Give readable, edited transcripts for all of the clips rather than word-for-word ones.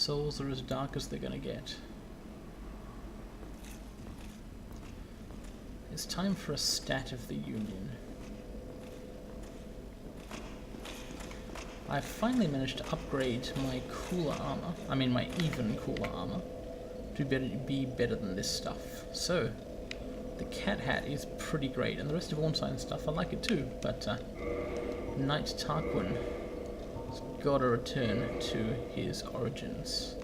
Souls are as dark as they're gonna get. It's time for a stat of the Union. I finally managed to upgrade my cooler armor, I mean my even cooler armor, to be better than this stuff. So, the cat hat is pretty great, and the rest of Ornstein stuff, I like it too, but Knight Tarquin has got to return to his origins.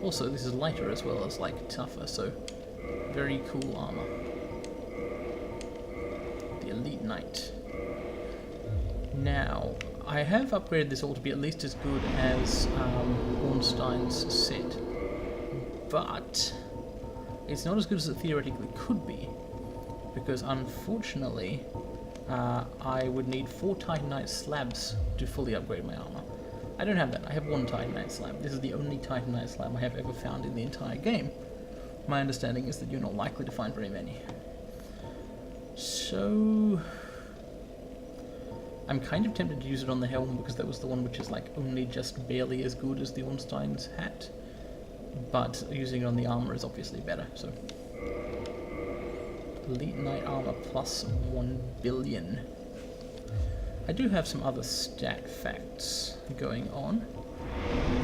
Also, this is lighter as well as, like, tougher, so very cool armor. The Elite Knight. Now, I have upgraded this all to be at least as good as Ornstein's set, but it's not as good as it theoretically could be, because unfortunately I would need 4 Titanite slabs to fully upgrade my armor. I don't have that, I have 1 Titanite slab. This is the only Titanite slab I have ever found in the entire game. My understanding is that you're not likely to find very many. So I'm kind of tempted to use it on the helm because that was the one which is like only just barely as good as the Ornstein's hat, but using it on the armor is obviously better, so. Elite Knight armor plus 1 billion. I do have some other stat facts going on.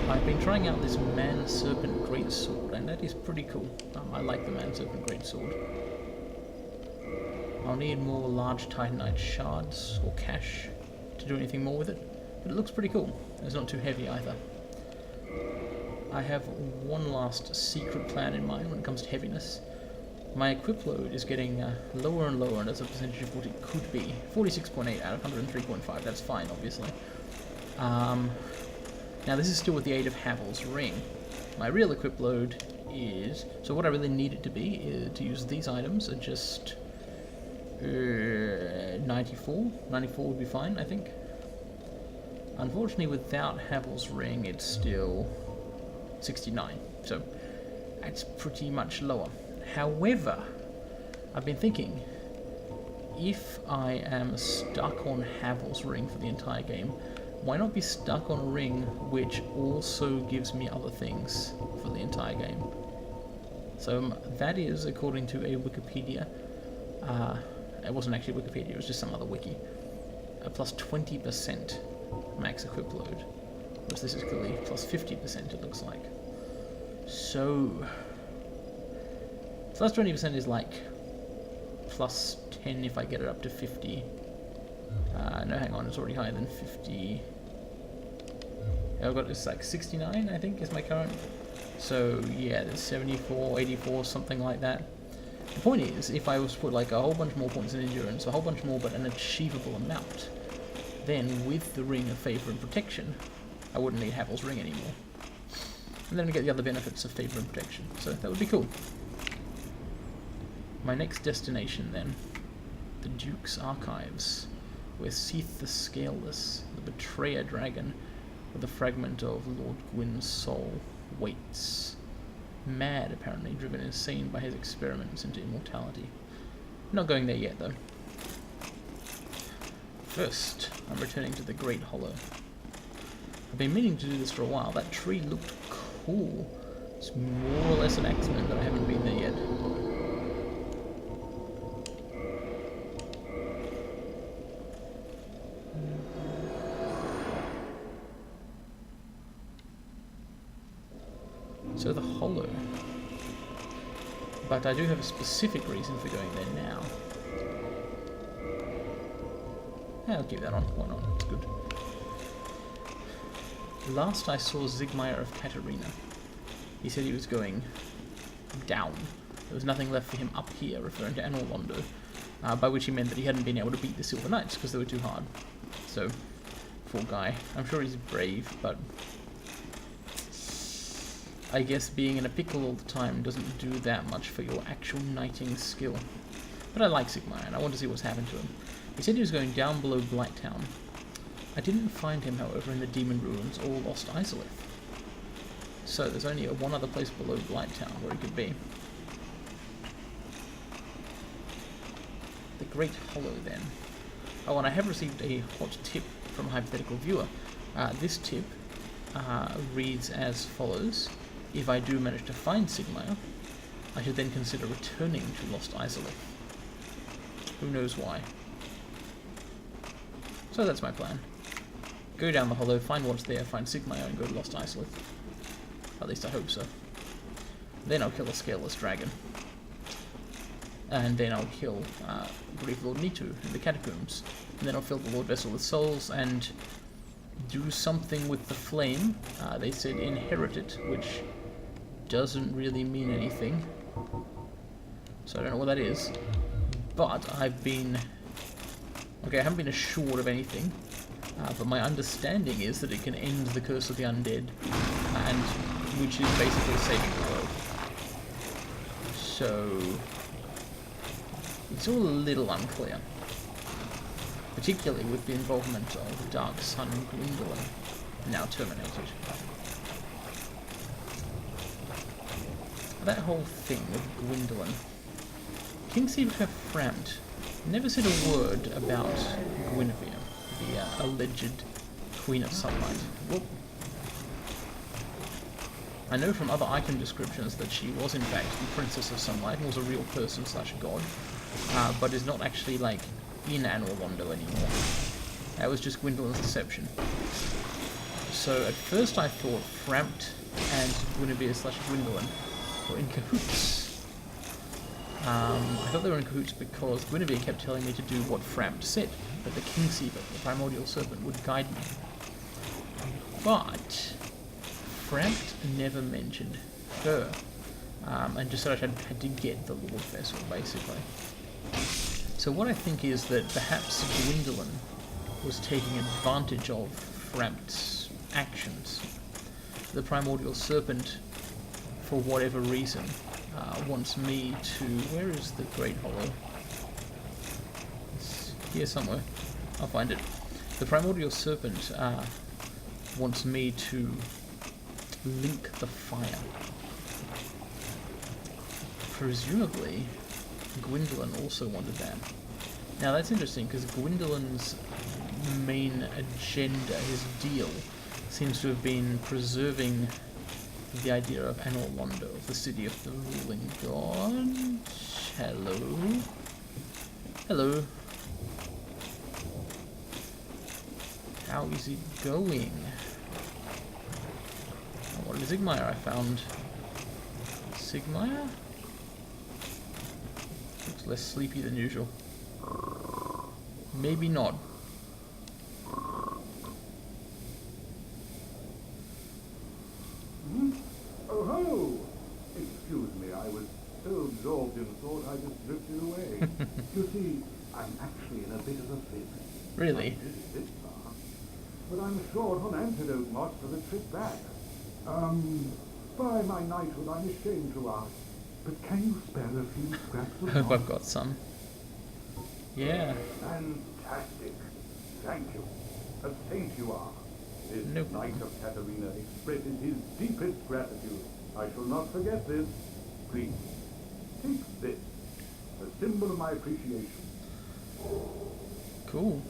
I've been trying out this Man-Serpent Greatsword, and that is pretty cool. I like the Man-Serpent Greatsword. I'll need more large Titanite shards, or cash, to do anything more with it, but it looks pretty cool. It's not too heavy either. I have one last secret plan in mind when it comes to heaviness. My equip load is getting lower and lower, and as a percentage of what it could be. 46.8 out of 103.5, that's fine, obviously. Now this is still with the aid of Havel's Ring. My real equip load is... So what I really need it to be is to use these items at just 94. 94 would be fine, I think. Unfortunately, without Havel's Ring, it's still 69. So that's pretty much lower. However, I've been thinking, if I am stuck on Havel's Ring for the entire game, why not be stuck on a ring which also gives me other things for the entire game? So that is, according to a Wikipedia, it wasn't actually Wikipedia, it was just some other wiki, plus 20% max equip load, whereas this is clearly plus 50% it looks like. So, plus 20% is like plus 10 if I get it up to 50. No, hang on, it's already higher than 50. I've got this like 69, I think, is my current. So yeah, there's 74, 84, something like that. The point is, if I was to put like a whole bunch more points in endurance, a whole bunch more but an achievable amount, then with the Ring of Favour and Protection, I wouldn't need Havel's Ring anymore. And then I get the other benefits of Favour and Protection, so that would be cool. My next destination then, the Duke's Archives, where Seath the Scaleless, the Betrayer Dragon, with a fragment of Lord Gwyn's soul, waits. Mad, apparently, driven insane by his experiments into immortality. Not going there yet, though. First, I'm returning to the Great Hollow. I've been meaning to do this for a while. That tree looked cool. It's more or less an accident that I haven't been there yet. So the Hollow. But I do have a specific reason for going there now. Yeah, I'll keep that on. Why not? It's good. Last I saw Zigmire of Katarina, he said he was going down. There was nothing left for him up here, referring to Anor Londo, by which he meant that he hadn't been able to beat the Silver Knights because they were too hard. So, poor guy. I'm sure he's brave, but I guess being in a pickle all the time doesn't do that much for your actual knighting skill. But I like Zigmire, and I want to see what's happened to him. He said he was going down below Blighttown. I didn't find him, however, in the Demon Ruins or Lost Izalith. So there's only one other place below Blighttown where he could be. The Great Hollow, then. Oh, and I have received a hot tip from a hypothetical viewer. This tip reads as follows. If I do manage to find Sigmire, I should then consider returning to Lost Isolith. Who knows why. So that's my plan. Go down the hollow, find what's there, find Sigmire, and go to Lost Isolith. At least I hope so. Then I'll kill a Scaleless Dragon. And then I'll kill Grief Lord Nitu in the Catacombs. And then I'll fill the Lord Vessel with souls and do something with the flame. They said inherit it, which doesn't really mean anything. So I don't know what that is. But I've been... Okay, I haven't been assured of anything. But my understanding is that it can end the Curse of the Undead. And which is basically saving the world. So... it's all a little unclear. Particularly with the involvement of Dark Sun Gwendolyn, now terminated. That whole thing with Gwendolyn. King seemed to have frowned. Never said a word about Guinevere, the alleged Queen of Sunlight. Whoop. I know from other item descriptions that she was in fact the Princess of Sunlight and was a real person / god, but is not actually like in Anor Londo anymore. That was just Gwendolyn's deception. So at first I thought Frampt and Guinevere / Gwendolyn were in cahoots. I thought they were in cahoots because Guinevere kept telling me to do what Frampt said, that the Kingseeker, the Primordial Serpent, would guide me. But Frampt never mentioned her, and just said I had to get the Lord Vessel, basically. So what I think is that perhaps Gwendolyn was taking advantage of Frampt's actions. The Primordial Serpent, for whatever reason, wants me to... Where is the Great Hollow? It's here somewhere. I'll find it. The Primordial Serpent wants me to link the fire. Presumably, Gwendolyn also wanted that. Now that's interesting because Gwendolyn's main agenda, his deal, seems to have been preserving the idea of Anor Londo, the city of the ruling god. Hello. Hello. How is it going? Oh, what is Sigmire I found? Sigmire? Looks less sleepy than usual. Maybe not. Oh ho! Excuse me, I was so absorbed in thought I just drifted away. You see, I'm actually in a bit of a fit. Really? Not really this far, but I'm short on antidote mods for the trip back. By my knighthood, I'm ashamed to ask, but can you spare a few scraps of Hope mods? I've got some. Yeah. Fantastic. Thank you. A saint you are. This No knight problem. of Katarina expresses his deepest gratitude. I shall not forget this. Please, take this, a symbol of my appreciation. Cool.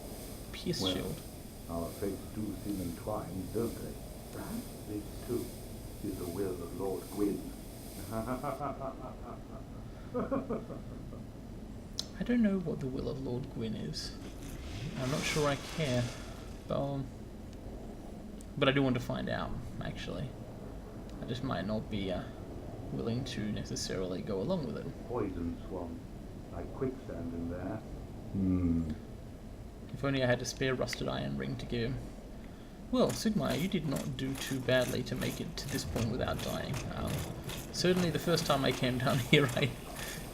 Pierce Well, shield. our fates do seem entwined, don't they? Perhaps this, too, is the will of Lord Gwyn. I don't know what the will of Lord Gwyn is. I'm not sure I care. But I do want to find out, actually. I just might not be willing to necessarily go along with it. Poison swamp, like quicksand in there. If only I had a spare rusted iron ring to give him. Well, Sigmire, you did not do too badly to make it to this point without dying. Certainly the first time I came down here, I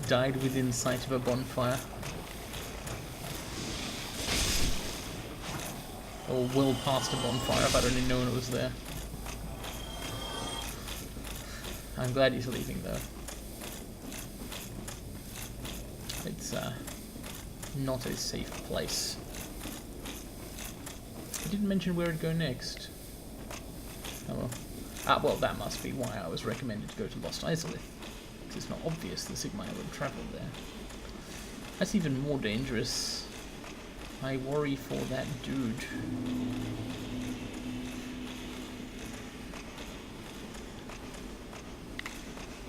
died within sight of a bonfire. Or well past a bonfire if I'd only known it was there. I'm glad he's leaving though. It's not a safe place. I didn't mention where I'd go next. Oh well. Well, that must be why I was recommended to go to Lost Isolith. Because it's not obvious that Sigmire would have travelled there. That's even more dangerous. I worry for that dude.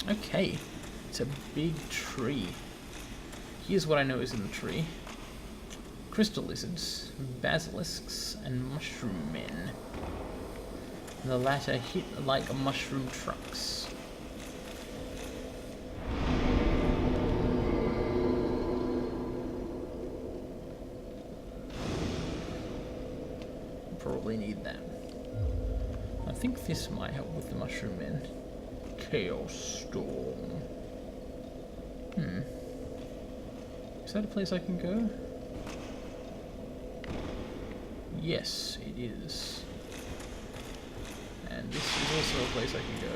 Okay, it's a big tree. Here's what I know is in the tree. Crystal lizards, basilisks, and mushroom men. The latter hit like mushroom trucks. Probably need that. I think this might help with the mushroom men. Chaos Storm. Is that a place I can go? Yes, it is. And this is also a place I can go.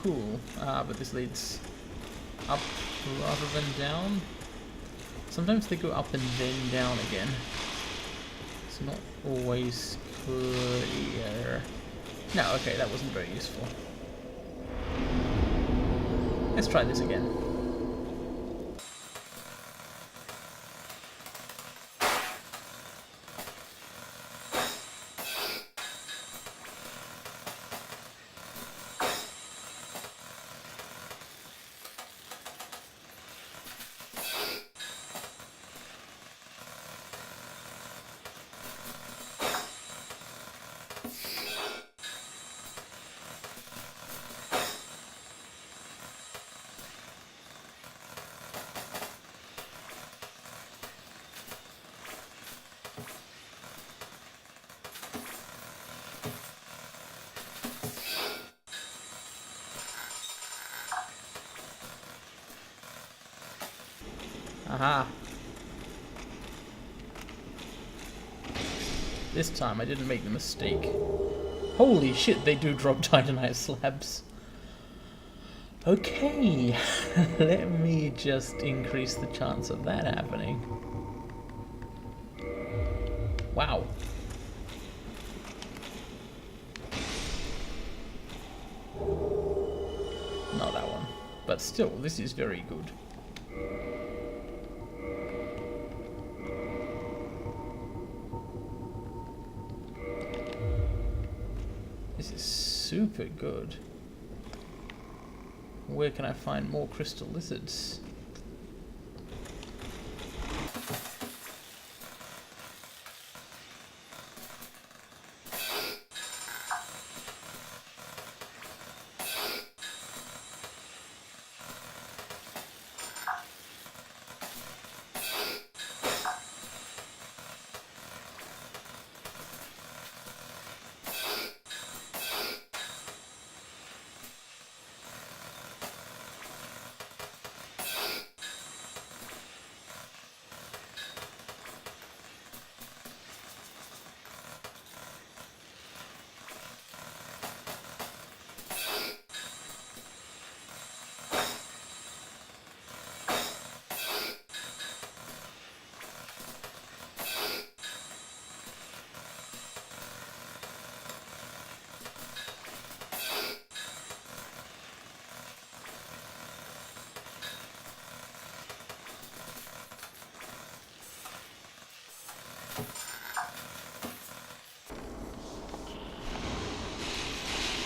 Cool. But this leads up rather than down. Sometimes they go up and then down again. It's not always clear. No, okay, that wasn't very useful. Let's try this again. Aha. This time I didn't make the mistake. Holy shit, they do drop titanite slabs. Okay, let me just increase the chance of that happening. Wow. Not that one. But still, this is very good. This is super good. Where can I find more crystal lizards?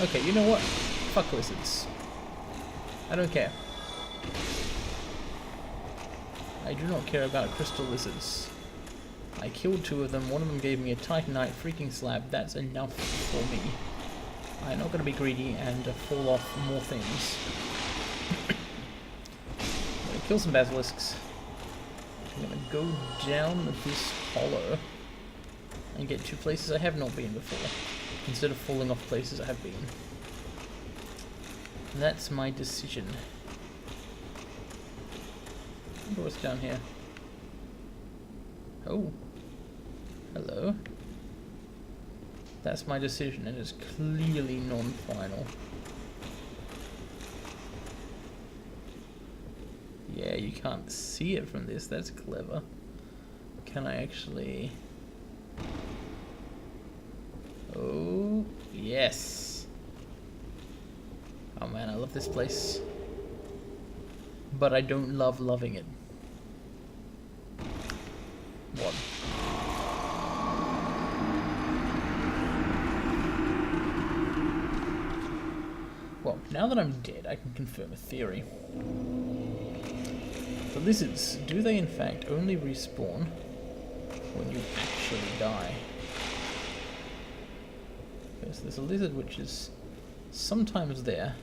Okay, you know what? Fuck lizards. I don't care. I do not care about crystal lizards. I killed 2 of them, one of them gave me a titanite freaking slab, that's enough for me. I'm not gonna be greedy and fall off more things. I'm gonna kill some basilisks. I'm gonna go down this hollow and get 2 places I have not been before, instead of falling off places I have been. And that's my decision. I wonder what's down here. Oh. Hello. That's my decision, and it's clearly non-final. Yeah, you can't see it from this, that's clever. Can I actually... Oh, yes. Oh man, I love this place. But I don't love loving it. What? Well, now that I'm dead, I can confirm a theory. The lizards, do they in fact only respawn when you actually die? Because there's a lizard which is sometimes there,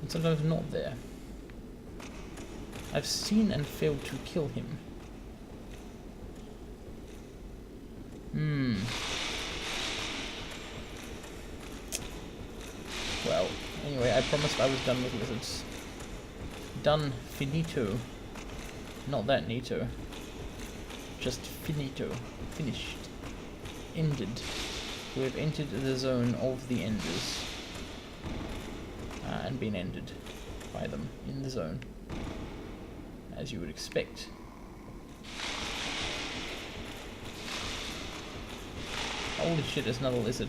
and sometimes not there. I've seen and failed to kill him. Well, anyway, I promised I was done with lizards. Done, finito. Not that neato. Just finito. Finished. Ended. We have entered the zone of the enders. And been ended by them in the zone. As you would expect. Holy shit, there's another lizard.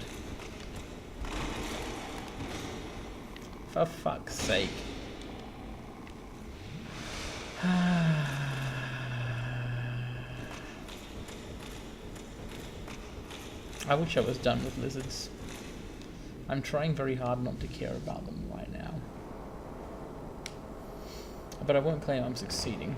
For fuck's sake. I wish I was done with lizards. I'm trying very hard not to care about them right now. But I won't claim I'm succeeding.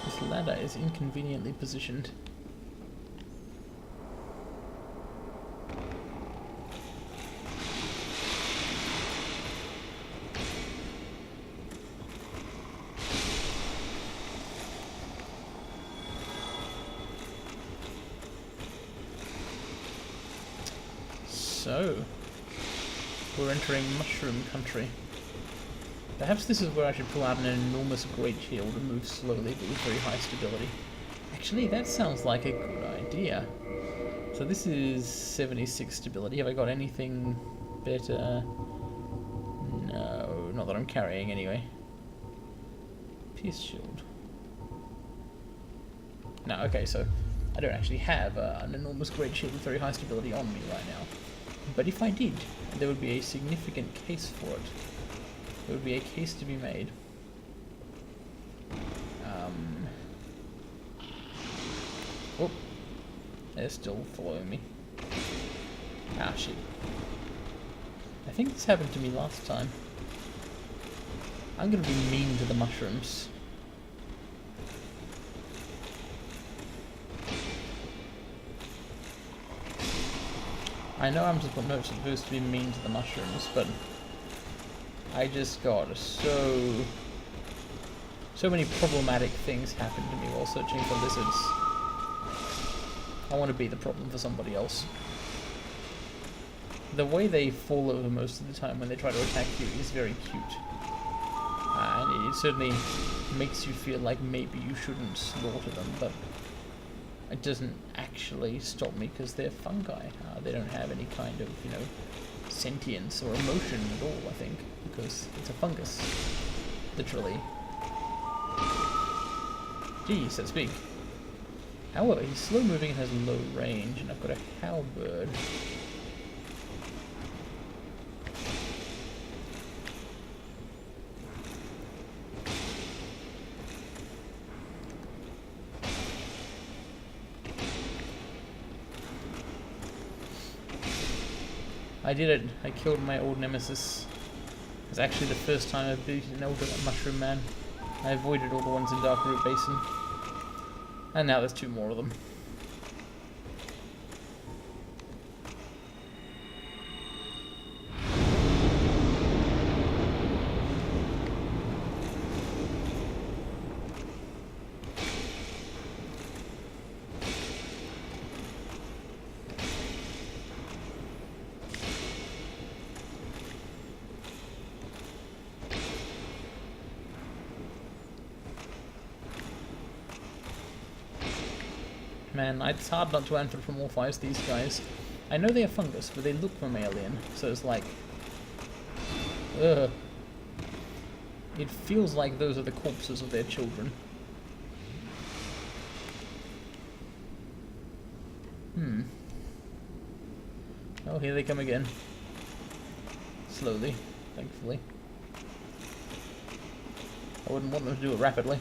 This ladder is inconveniently positioned. So, we're entering mushroom country. Perhaps this is where I should pull out an enormous great shield and move slowly but with very high stability. Actually, that sounds like a good idea. So this is 76 stability. Have I got anything better? No, not that I'm carrying anyway. Pierce shield. No, okay, so I don't actually have an enormous great shield with very high stability on me right now. But if I did, there would be a significant case for it. There would be a case to be made. Oh, they're still following me. Ah, shit. I think this happened to me last time. I'm gonna be mean to the mushrooms. I know I'm not supposed to be mean to the mushrooms, but I just got so many problematic things happen to me while searching for lizards. I want to be the problem for somebody else. The way they fall over most of the time when they try to attack you is very cute. And it certainly makes you feel like maybe you shouldn't slaughter them, but it doesn't actually stop me because they're fungi. They don't have any kind of, you know, sentience or emotion at all, I think, because it's a fungus. Literally. Geez, that's big. However, he's slow moving and has low range, and I've got a halberd. I did it. I killed my old nemesis. It's actually the first time I've beaten an older mushroom man. I avoided all the ones in Dark Root Basin. And now there's 2 more of them. Man, it's hard not to anthropomorphize these guys. I know they are fungus, but they look mammalian, so it's like... Ugh. It feels like those are the corpses of their children. Oh, here they come again. Slowly, thankfully. I wouldn't want them to do it rapidly.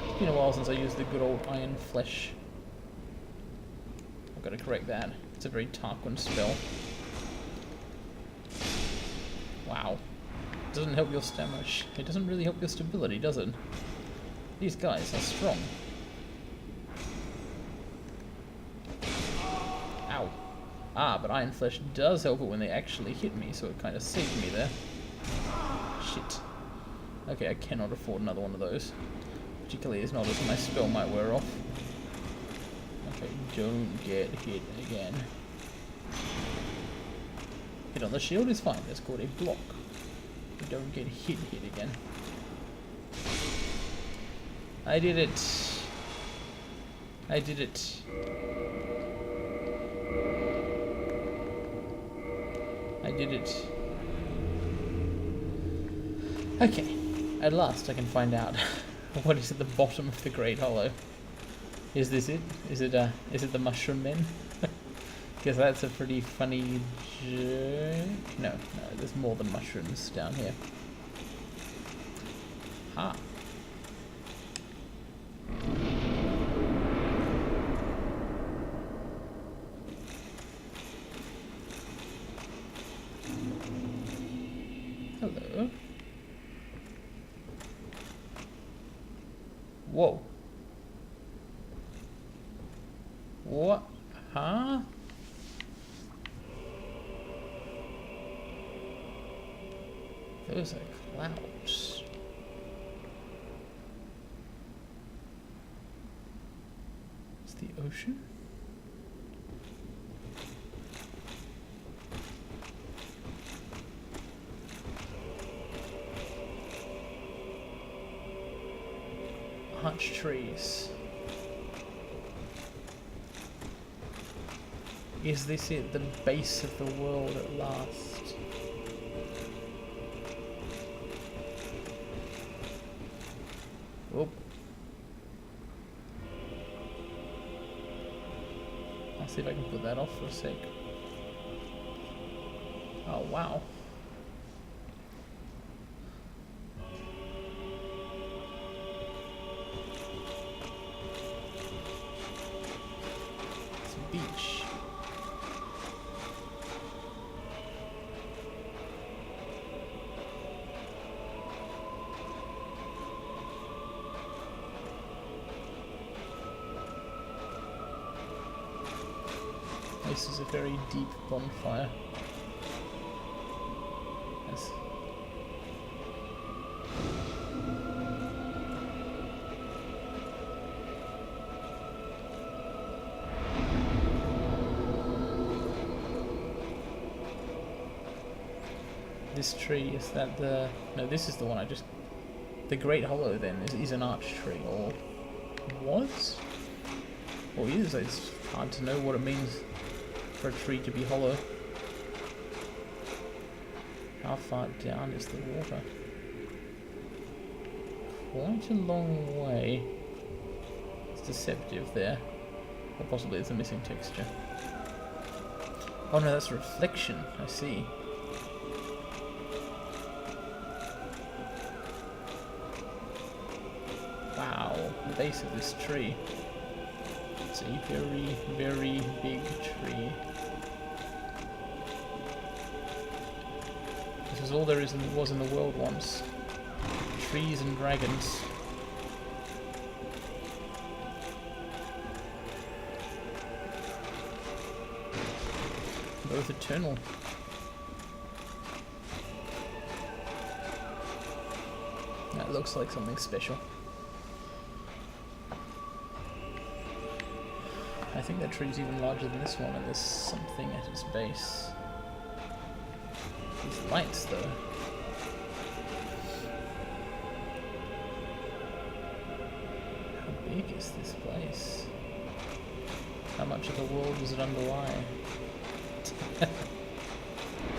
It's been a while since I used the good old iron flesh. I've got to correct that. It's a very Tarquin spell. Wow. Doesn't help your stamina. It doesn't really help your stability, does it? These guys are strong. Ow. Ah, but iron flesh does help it when they actually hit me, so it kind of saved me there. Shit. Okay, I cannot afford another one of those. Particularly as not as my spell might wear off. Okay, don't get hit again. Hit on the shield is fine, that's called a block. You don't get hit again. I did it. I did it. I did it. Okay, at last I can find out what is at the bottom of the Great Hollow. Is this it? Is it the Mushroom Men? Because that's a pretty funny joke. No, there's more than mushrooms down here. Ah. Hello. Whoa. What? Huh? Those are clouds. It's the ocean? Arch trees. Is this it, the base of the world at last? Oh. I'll see if I can put that off for a sec. Oh, wow. It's a beach. This is a very deep bonfire. Yes. This tree, is that the... No, this is the one I just... The Great Hollow then is an arch tree, or was? Or is? It's hard to know what it means for a tree to be hollow. How far down is the water? Quite a long way. It's deceptive there. Or possibly it's a missing texture. Oh no, that's a reflection. I see. Wow, the base of this tree. It's a very, very big tree. This is all there was in the world once. Trees and dragons. Both eternal. That looks like something special. I think that tree's even larger than this one, and there's something at its base. These lights, though. big is this place? How much of the world does it underlie?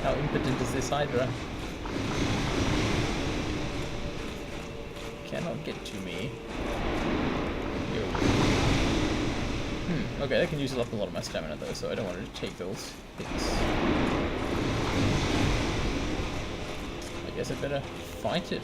How impotent is this Hydra? Cannot get to me. Here we go. Okay, that can use up a lot of my stamina though, so I don't want to take those hits. I guess I better fight it.